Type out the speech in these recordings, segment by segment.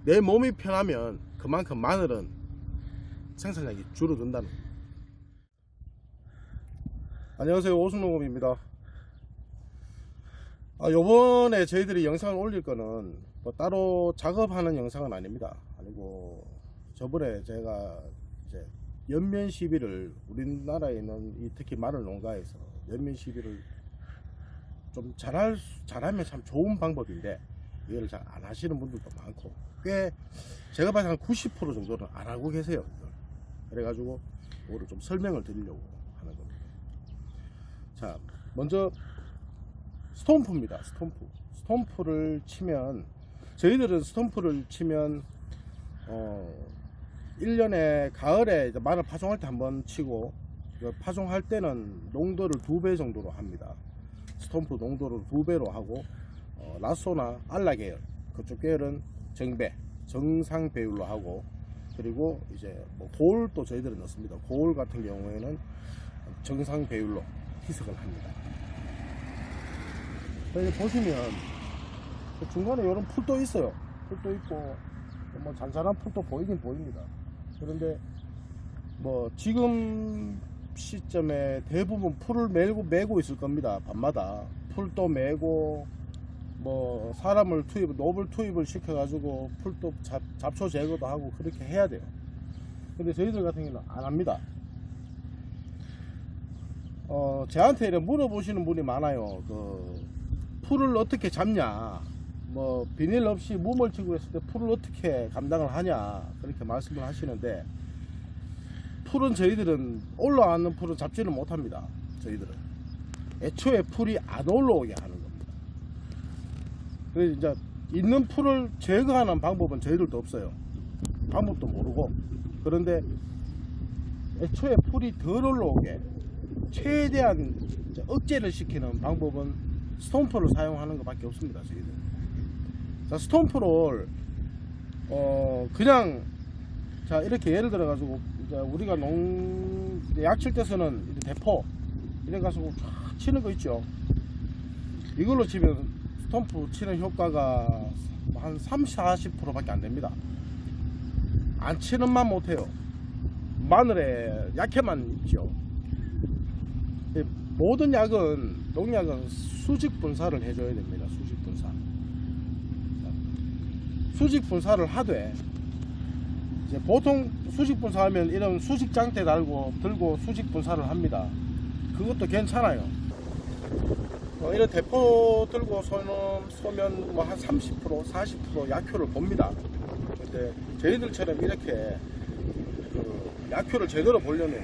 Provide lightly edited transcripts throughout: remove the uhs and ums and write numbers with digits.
내 몸이 편하면 그만큼 마늘은 생산량이 줄어든다는 거예요. 안녕하세요, 오순농업입니다. 요번에 저희들이 영상을 올릴 거는 뭐 따로 작업하는 영상은 아닙니다. 아니고 저번에 제가 이제 연면 시비를 우리나라에 있는 특히 마늘 농가에서 연면 시비를 좀 잘하면 참 좋은 방법인데 이걸 잘 안 하시는 분들도 많고 꽤 제가 봐서 한 90% 정도는 안 하고 계세요. 그래가지고 이거를 좀 설명을 드리려고 하는 겁니다. 자, 먼저 스톰프입니다. 스톰프를 치면 저희들은 스톰프를 치면 1년에 가을에 이제 마늘 파종할 때 한번 치고 파종할 때는 농도를 2배 정도로 합니다. 스톰프 농도를 2배로 하고 라쏘나 알라 계열 그쪽 계열은 정상 배율로 하고 그리고 이제 뭐 고울도 저희들은 넣습니다. 고울 같은 경우에는 정상 배율로 희석을 합니다. 여기 보시면 중간에 이런 풀도 있어요. 풀도 있고 뭐 잔잔한 풀도 보이긴 보입니다. 그런데 뭐 지금 시점에 대부분 풀을 메고 있을 겁니다. 밤마다 풀도 메고 뭐 사람을 노블 투입을 시켜 가지고 풀도 잡초 제거도 하고 그렇게 해야 돼요. 근데 저희들 같은 경우는 안 합니다. 저한테 이렇게 물어보시는 분이 많아요. 풀을 어떻게 잡냐, 뭐 비닐 없이 무멀치고 했을 때 풀을 어떻게 감당을 하냐 그렇게 말씀을 하시는데, 풀은 저희들은 올라왔는 풀은 잡지를 못합니다. 저희들은 애초에 풀이 안 올라오게 하는 겁니다. 그래서 이제 있는 풀을 제거하는 방법은 저희들도 없어요. 방법도 모르고. 그런데 애초에 풀이 덜 올라오게 최대한 억제를 시키는 방법은 스톰프를 사용하는 것밖에 없습니다. 저희들. 자, 스톰프를 그냥 자 이렇게 예를 들어 가지고 우리가 약칠 때서는 대포 이래 가지고 쫙 치는 거 있죠. 이걸로 치면 스톰프 치는 효과가 한 30-40% 밖에 안 됩니다. 안 치는 맛 못해요. 마늘에 약해만 있죠. 모든 약은, 농약은 수직 분사를 해줘야 됩니다. 수직 분사. 수직 분사를 하되, 이제 보통 수직 분사하면 이런 수직 장대 들고 수직 분사를 합니다. 그것도 괜찮아요. 이런 대포 들고 쏘면 뭐 한 30%, 40% 약효를 봅니다. 근데 저희들처럼 이렇게 약효를 제대로 보려면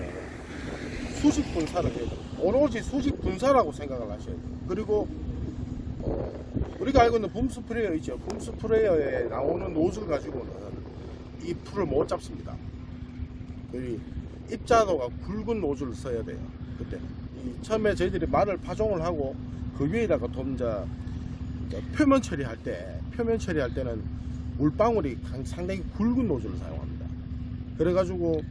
수직 분사를 해야 돼요. 오로지 수직 분사라고 생각을 하셔야 돼요. 그리고 우리가 알고 있는 붐 스프레이어 있죠. 붐 스프레이어에 나오는 노즐 가지고는 이 풀을 못 잡습니다. 입자도가 굵은 노즐을 써야 돼요. 그때 처음에 저희들이 마늘 파종을 하고 그 위에다가 표면 처리할 때는 물방울이 상당히 굵은 노즐을 사용합니다. 그래가지고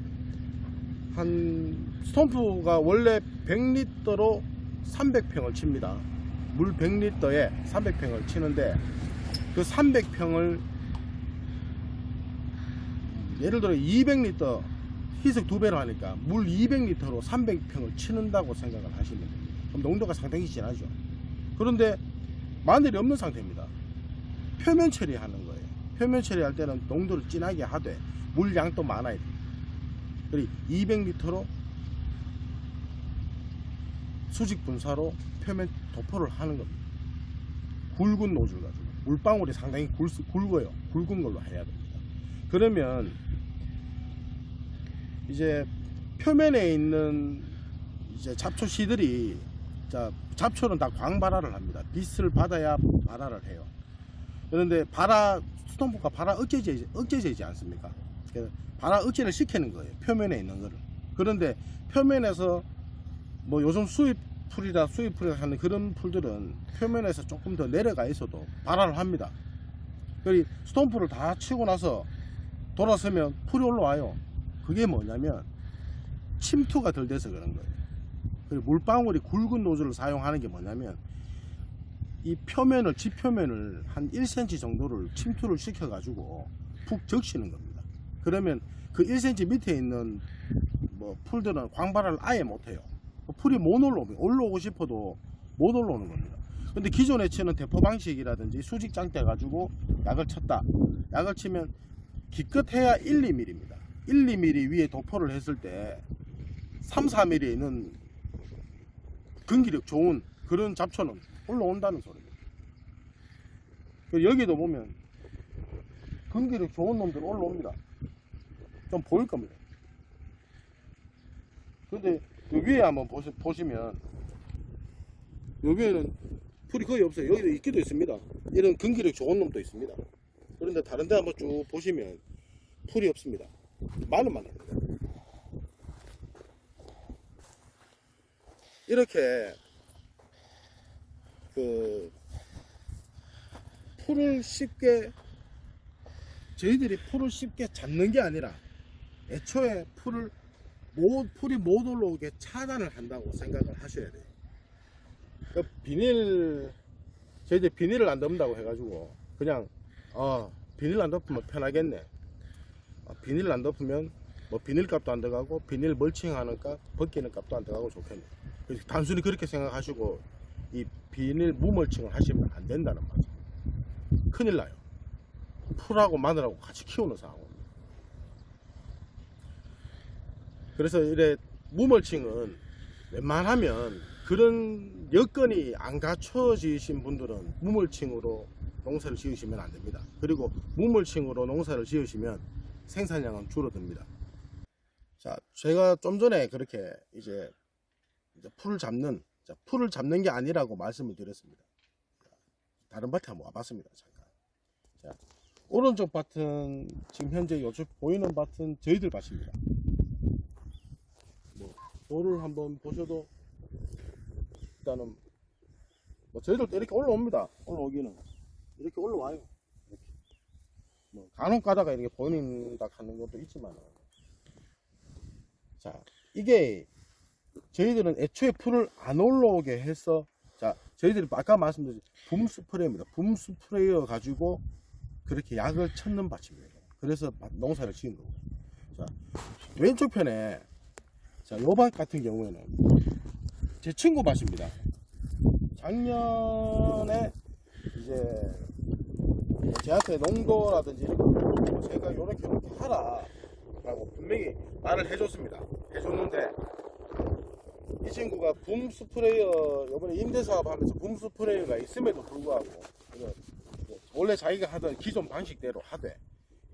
한 스톰프가 원래 100리터로 300평을 칩니다. 물 100리터에 300평을 치는데 그 300평을 예를 들어 200리터 희석 2배로 하니까 물 200리터로 300평을 치는다고 생각을 하시면 됩니다. 그럼 농도가 상당히 진하죠. 그런데 마늘이 없는 상태입니다. 표면 처리하는 거예요. 표면 처리할 때는 농도를 진하게 하되 물량도 많아야 돼요. 그리고 200리터로 수직 분사로 표면 도포를 하는 겁니다. 굵은 노즐 가지고 물방울이 상당히 굵어요. 굵은 걸로 해야 됩니다. 그러면 이제 표면에 있는 이제 잡초 씨들이 잡초는 다 광발화를 합니다. 빛을 받아야 발화를 해요. 그런데 스톰프가 발화 억제제이지 않습니까? 발화 억제를 시키는 거예요. 표면에 있는 거를. 그런데 표면에서 뭐 요즘 수입풀이라 하는 그런 풀들은 표면에서 조금 더 내려가 있어도 발화를 합니다. 그리고 스톰프를 다 치고 나서 돌아서면 풀이 올라와요. 그게 뭐냐면 침투가 덜 돼서 그런 거예요. 그리고 물방울이 굵은 노즐을 사용하는 게 뭐냐면 이 표면을, 지표면을 한 1cm 정도를 침투를 시켜 가지고 푹 적시는 겁니다. 그러면 그 1cm 밑에 있는 뭐 풀들은 광발을 아예 못해요. 풀이 못 올라오고 싶어도 못 올라오는 겁니다. 근데 기존에 치는 대포 방식이라든지 수직 장대 가지고 약을 쳤다. 약을 치면 기껏해야 1, 2mm입니다. 1, 2mm 위에 도포를 했을 때 3, 4mm 있는 근기력 좋은 그런 잡초는 올라온다는 소리입니다. 여기도 보면 근기력 좋은 놈들 올라옵니다. 좀 보일 겁니다. 근데 여기에 한번 보시면 여기에는 풀이 거의 없어요. 여기도 있기도 있습니다. 이런 근기력 좋은 놈도 있습니다. 그런데 다른 데 한번 쭉 보시면 풀이 없습니다. 많은 많습니다. 이렇게 그 풀을 쉽게 저희들이 풀을 쉽게 잡는 게 아니라 애초에 풀이 못 올라오게 차단을 한다고 생각을 하셔야 돼요. 그 저희들 비닐을 안 덮는다고 해가지고 그냥 비닐 안 덮으면 편하겠네. 비닐을 안 덮으면 뭐 비닐 값도 안 들어가고 비닐 멀칭하는 값, 벗기는 값도 안 들어가고 좋겠네. 그래서 단순히 그렇게 생각하시고 이 비닐 무멀칭을 하시면 안 된다는 말이죠. 큰일 나요. 풀하고 마늘하고 같이 키우는 상황입니다. 그래서 이래 무멀칭은 웬만하면 그런 여건이 안 갖춰지신 분들은 무멀칭으로 농사를 지으시면 안 됩니다. 그리고 무멀칭으로 농사를 지으시면 생산량은 줄어듭니다. 자, 제가 좀 전에 그렇게 이제 풀을 잡는 게 아니라고 말씀을 드렸습니다. 다른 밭에 한번 와봤습니다. 잠깐. 자, 오른쪽 밭은 지금 현재 요쪽 보이는 밭은 저희들 밭입니다. 뭐 돌을 한번 보셔도 일단은 뭐 저희들도 이렇게 올라옵니다. 올라오기는 이렇게 올라와요. 이렇게. 뭐 간혹 가다가 이렇게 보인다 하는 것도 있지만, 자, 이게 저희들은 애초에 풀을 안 올라오게 해서, 자, 저희들이 아까 말씀드린 붐 스프레이입니다. 붐 스프레이어 가지고 그렇게 약을 쳤는 밭입니다. 그래서 농사를 지은 거고. 자, 왼쪽 편에, 자, 요 밭 같은 경우에는 제 친구 밭입니다. 작년에 이제 저한테 농도라든지 이렇게 제가 요렇게 하라 라고 분명히 말을 해줬습니다. 해줬는데 이 친구가 붐 스프레이어 요번에 임대사업 하면서 붐 스프레이어가 있음에도 불구하고 원래 자기가 하던 기존 방식대로 하되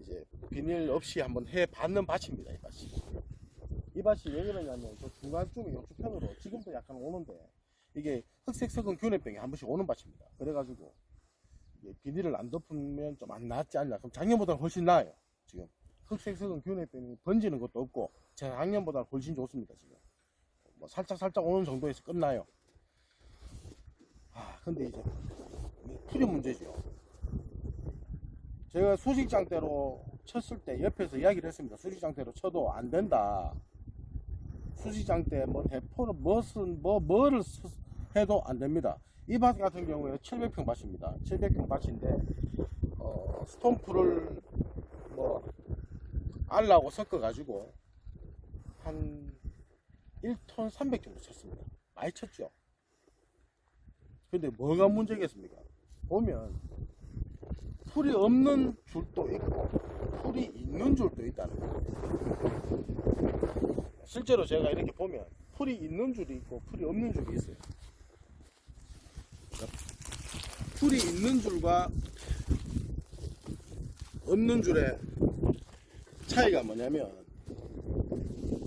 이제 비닐 없이 한번 해봤는 밭입니다. 이 밭이 왜 그러냐면 저 중간쯤에 요쪽편으로 지금도 약간 오는데 이게 흑색석은 균해병이 한 번씩 오는 밭입니다. 그래가지고 비닐을 안 덮으면 좀 안 낫지 않냐. 그럼 작년보다는 훨씬 나아요. 지금 흑색석은 균해병이 번지는 것도 없고 작년보다는 훨씬 좋습니다. 지금 뭐 살짝 오는 정도에서 끝나요. 근데 이제 풀이 문제죠. 제가 수직장대로 쳤을 때 옆에서 이야기를 했습니다. 수직장대로 쳐도 안 된다. 수직장대 뭐 대포를 뭐를 해도 안 됩니다. 이 밭 같은 경우에 700평 밭입니다. 700평 밭인데 스톤풀을 뭐 알하고 섞어 가지고 한 1톤 300 정도 쳤습니다. 많이 쳤죠. 근데 뭐가 문제겠습니까? 보면 풀이 없는 줄도 있고 풀이 있는 줄도 있다는 거예요. 실제로 제가 이렇게 보면 풀이 있는 줄이 있고 풀이 없는 줄이 있어요. 풀이 있는 줄과 없는 줄의 차이가 뭐냐면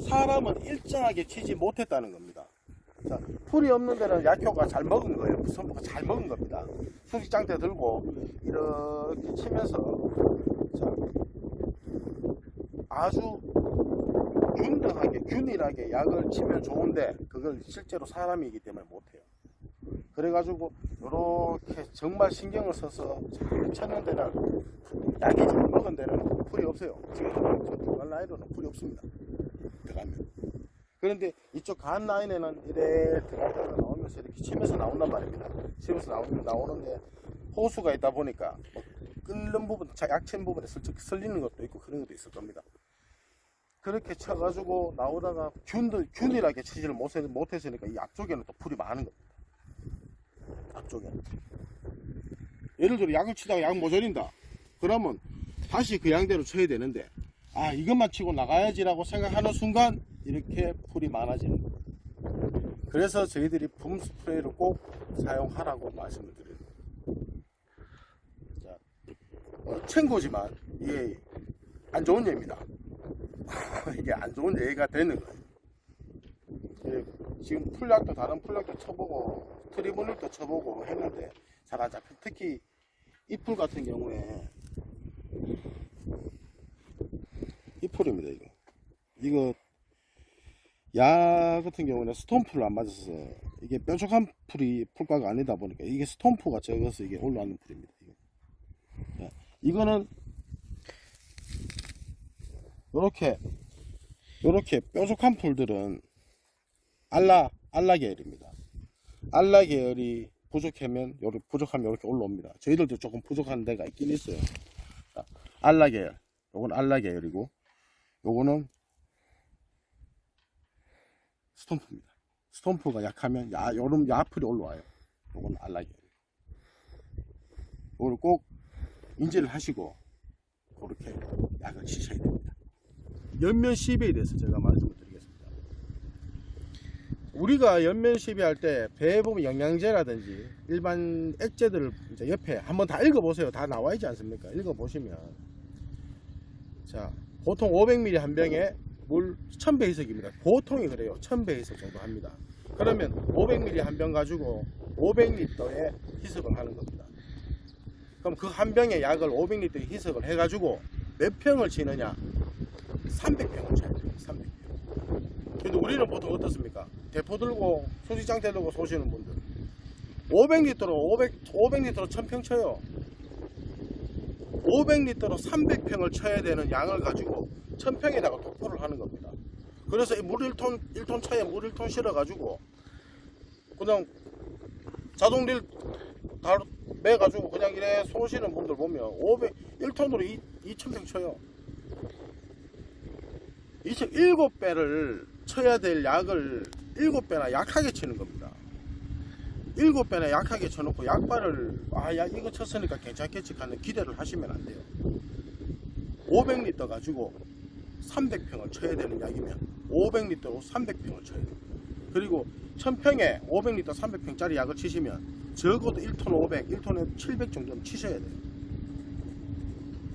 사람은 일정하게 치지 못했다는 겁니다. 자, 풀이 없는 데는 약효가 잘 먹은 거예요. 선부가 잘 먹은 겁니다. 수직장대 들고 이렇게 치면서, 자, 아주 균등하게 균일하게 약을 치면 좋은데 그걸 실제로 사람이기 때문에 못해요. 그래가지고 이렇게 정말 신경을 써서 잘 쳤는 데는 약이 잘 먹은 데는 풀이 없어요. 지금 중간 라인으로는 풀이 없습니다. 들어가면. 그런데 이쪽 간 라인에는 이래 들어가다가 나오면서 이렇게 치면서 나온단 말입니다. 치면서 나오는데 호수가 있다 보니까 뭐 끓는 부분, 약친 부분에 슬쩍 설리는 것도 있고 그런 것도 있을 겁니다. 그렇게 쳐가지고 나오다가 균일하게 치지를 못했으니까 이 앞쪽에는 또 풀이 많은 겁니다. 앞쪽에는. 예를 들어 약을 치다가 약 모자린다. 그러면 다시 그 양대로 쳐야 되는데, 아, 이것만 치고 나가야지라고 생각하는 순간 이렇게 풀이 많아지는 겁니다. 그래서 저희들이 붐 스프레이를 꼭 사용하라고 말씀을 드려요. 자, 참고지만 이게 안 좋은 예입니다. 이게 안 좋은 예가 되는 거예요. 지금 풀약도 다른 풀약도 쳐보고 트리블도 쳐보고 했는데 잘 안 잡혀. 특히 이 풀 같은 경우에 이 풀입니다. 이거 야 같은 경우는 스톤풀을 안 맞아서 이게 뾰족한 풀과가 아니다 보니까 이게 스톤프가 적어서 이게 올라오는 풀입니다. 이거는 요렇게 뾰족한 풀들은 알라 계열입니다. 알라 계열이 부족하면 이렇게 올라옵니다. 저희들도 조금 부족한 데가 있긴 있어요. 알라 계열, 요건 알라 계열이고 요거는 스톰프입니다. 스톰프가 약하면 요런 야풀이 올라와요. 요건 알라 계열. 요걸 꼭 인지를 하시고 그렇게 약을 치셔야 됩니다. 연면 시비에 대해서 제가 말씀을 드리겠습니다. 우리가 연면 시비 할 때 배에 보면 영양제라든지 일반 액제들을 이제 옆에 한번 다 읽어보세요. 다 나와 있지 않습니까? 읽어보시면 자, 보통 500ml 한 병에 물 1000배 희석입니다. 보통이 그래요. 1000배 희석 정도 합니다. 그러면 500ml 한 병 가지고 500리터에 희석을 하는 겁니다. 그럼 그 한 병의 약을 500리터에 희석을 해가지고 몇 평을 치느냐? 300평을 쳐야 돼요. 300평. 근데 우리는 보통 어떻습니까? 대포 들고 소식장 들고 쏘시는 분들 500리터로 1000평 쳐요. 500리터로 300평을 쳐야 되는 양을 가지고 1000평에다가 도포를 하는 겁니다. 그래서 물 1톤 차에 물 1톤 실어 가지고 그냥 자동릴 다 매가지고 그냥 이래 쏘시는 분들 보면 1톤으로 2000평 쳐요. 7배를 쳐야 될 약을 7배나 약하게 치는 겁니다. 7배나 약하게 쳐놓고 약발을 야 이거 쳤으니까 괜찮겠지 하는 기대를 하시면 안 돼요. 500리터 가지고 300평을 쳐야 되는 약이면 500리터로 300평을 쳐야 됩니다. 그리고 1000평에 500리터 300평짜리 약을 치시면 적어도 1톤 500, 1톤에 700 정도는 치셔야 돼요.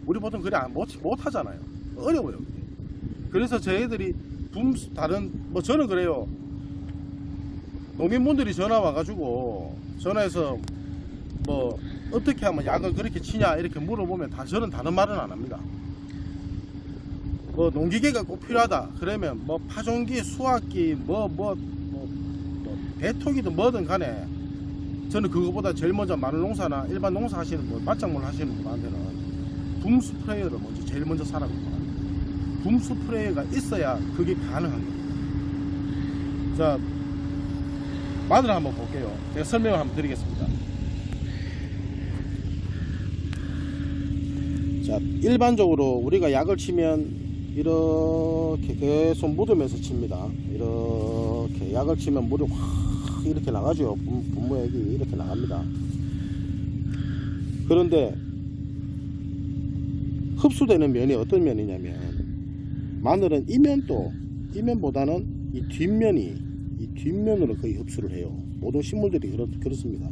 우리 보통 그래 못 하잖아요. 어려워요. 그래서 저희들이 저는 그래요. 농민분들이 전화 와가지고 전화해서 뭐 어떻게 하면 약을 그렇게 치냐 이렇게 물어보면 저는 다른 말은 안 합니다. 뭐 농기계가 꼭 필요하다 그러면 뭐 파종기, 수확기, 배토기든 뭐든 간에 저는 그거보다 제일 먼저 마늘 농사나 일반 농사 하시는 맞작물 하시는 분한테는 붐 스프레이어를 제일 먼저 사라고 합니다. 붐 스프레이어가 있어야 그게 가능한 겁니다. 자, 마늘 한번 볼게요. 제가 설명을 한번 드리겠습니다. 자, 일반적으로 우리가 약을 치면 이렇게 계속 묻으면서 칩니다. 이렇게 약을 치면 물이 확 이렇게 나가죠. 분무액이 이렇게 나갑니다. 그런데 흡수되는 면이 어떤 면이냐면 마늘은 이면보다는 이 뒷면으로 거의 흡수를 해요. 모든 식물들이 그렇습니다.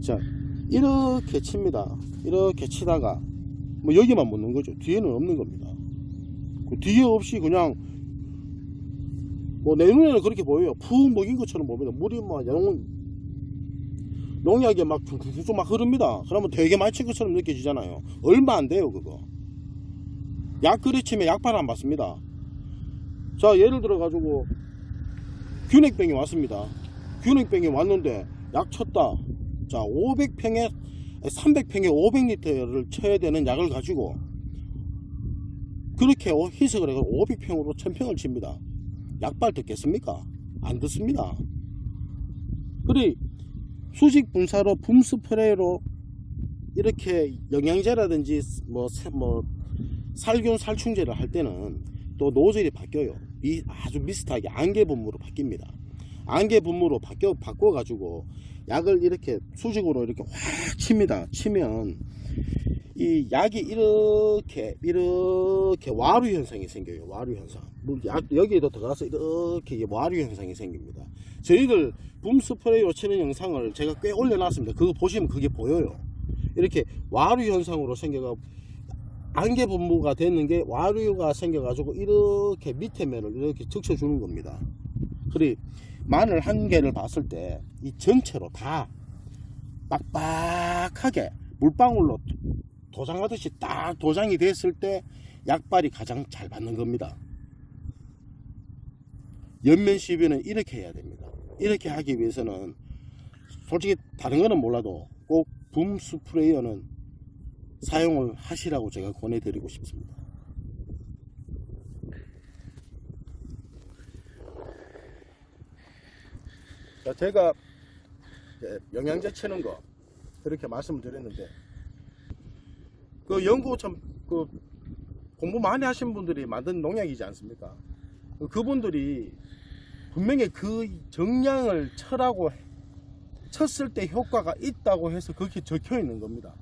자, 이렇게 칩니다. 이렇게 치다가 뭐 여기만 묻는 거죠. 뒤에는 없는 겁니다. 그 뒤에 없이 그냥 뭐 내 눈에는 그렇게 보여요. 푹 먹인 것처럼 보입니다. 물이 막 농약이 막 쭉 막 흐릅니다. 그러면 되게 많이 친 것처럼 느껴지잖아요. 얼마 안 돼요, 그거. 약 그리 치면 약발 안 받습니다. 자, 예를 들어 가지고 균핵병이 왔습니다. 균핵병이 왔는데 약 쳤다. 자, 300평에 500리터를 쳐야 되는 약을 가지고 그렇게 희석을 해서 500평으로 1000평을 칩니다. 약발 듣겠습니까? 안 듣습니다. 그래 수직 분사로 붐 스프레이로 이렇게 영양제라든지 뭐 살균 살충제를 할 때는 또 노즐이 바뀌어요. 아주 비슷하게 안개 분무로 바뀝니다. 안개 분무로 바꿔 가지고 약을 이렇게 수직으로 이렇게 확 칩니다. 치면 이 약이 이렇게 와류 현상이 생겨요. 와류 현상. 여기에도 들어가서 이렇게 와류 현상이 생깁니다. 저희들 붐 스프레이로 치는 영상을 제가 꽤 올려놨습니다. 그거 보시면 그게 보여요. 이렇게 와류 현상으로 생겨가 안개 분무가 됐는 게 와류가 생겨가지고 이렇게 밑에 면을 이렇게 적셔주는 겁니다. 그리 마늘 한 개를 봤을 때 이 전체로 다 빡빡하게 물방울로 도장하듯이 딱 도장이 됐을 때 약발이 가장 잘 받는 겁니다. 옆면 시비는 이렇게 해야 됩니다. 이렇게 하기 위해서는 솔직히 다른 거는 몰라도 꼭 붐 스프레이어는 사용을 하시라고 제가 권해드리고 싶습니다. 자, 제가 영양제 치는 거 그렇게 말씀을 드렸는데 그 연구 참 공부 많이 하신 분들이 만든 농약이지 않습니까? 그분들이 분명히 그 정량을 쳤을 때 효과가 있다고 해서 그렇게 적혀 있는 겁니다.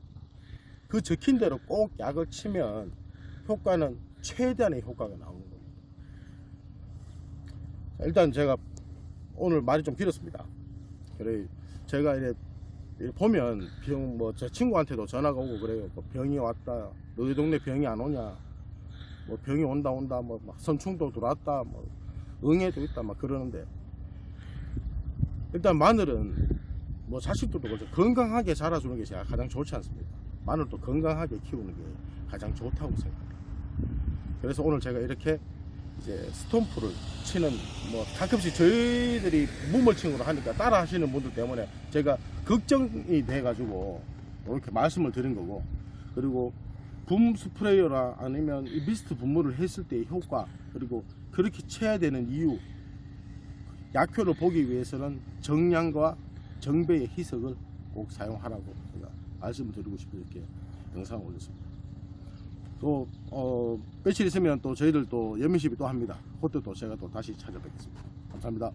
그 적힌 대로 꼭 약을 치면 효과는 최대한의 효과가 나오는 겁니다. 자, 일단 제가 오늘 말이 좀 길었습니다. 그래 제가 이래 보면 제 친구한테도 전화가 오고 그래요. 뭐 병이 왔다. 너희 동네 병이 안 오냐? 뭐 병이 온다 뭐 막 선충도 들어왔다. 뭐 응애도 있다 막 그러는데 일단 마늘은 뭐 자식들도 그렇죠. 건강하게 자라주는 게 제가 가장 좋지 않습니까? 마늘도 건강하게 키우는 게 가장 좋다고 생각합니다. 그래서 오늘 제가 이렇게 이제 스톰프를 치는 뭐 가끔씩 저희들이 무멀칭으로 하니까 따라 하시는 분들 때문에 제가 걱정이 돼 가지고 이렇게 말씀을 드린 거고, 그리고 붐 스프레이어나 아니면 이 미스트 분무를 했을 때의 효과, 그리고 그렇게 쳐야 되는 이유, 약효를 보기 위해서는 정량과 정배의 희석을 꼭 사용하라고 제가 말씀을 드리고 싶어 이렇게 영상을 올렸습니다. 또 며칠 있으면 또 저희들 또 연민시비 또 합니다. 그때 또 제가 또 다시 찾아뵙겠습니다. 감사합니다.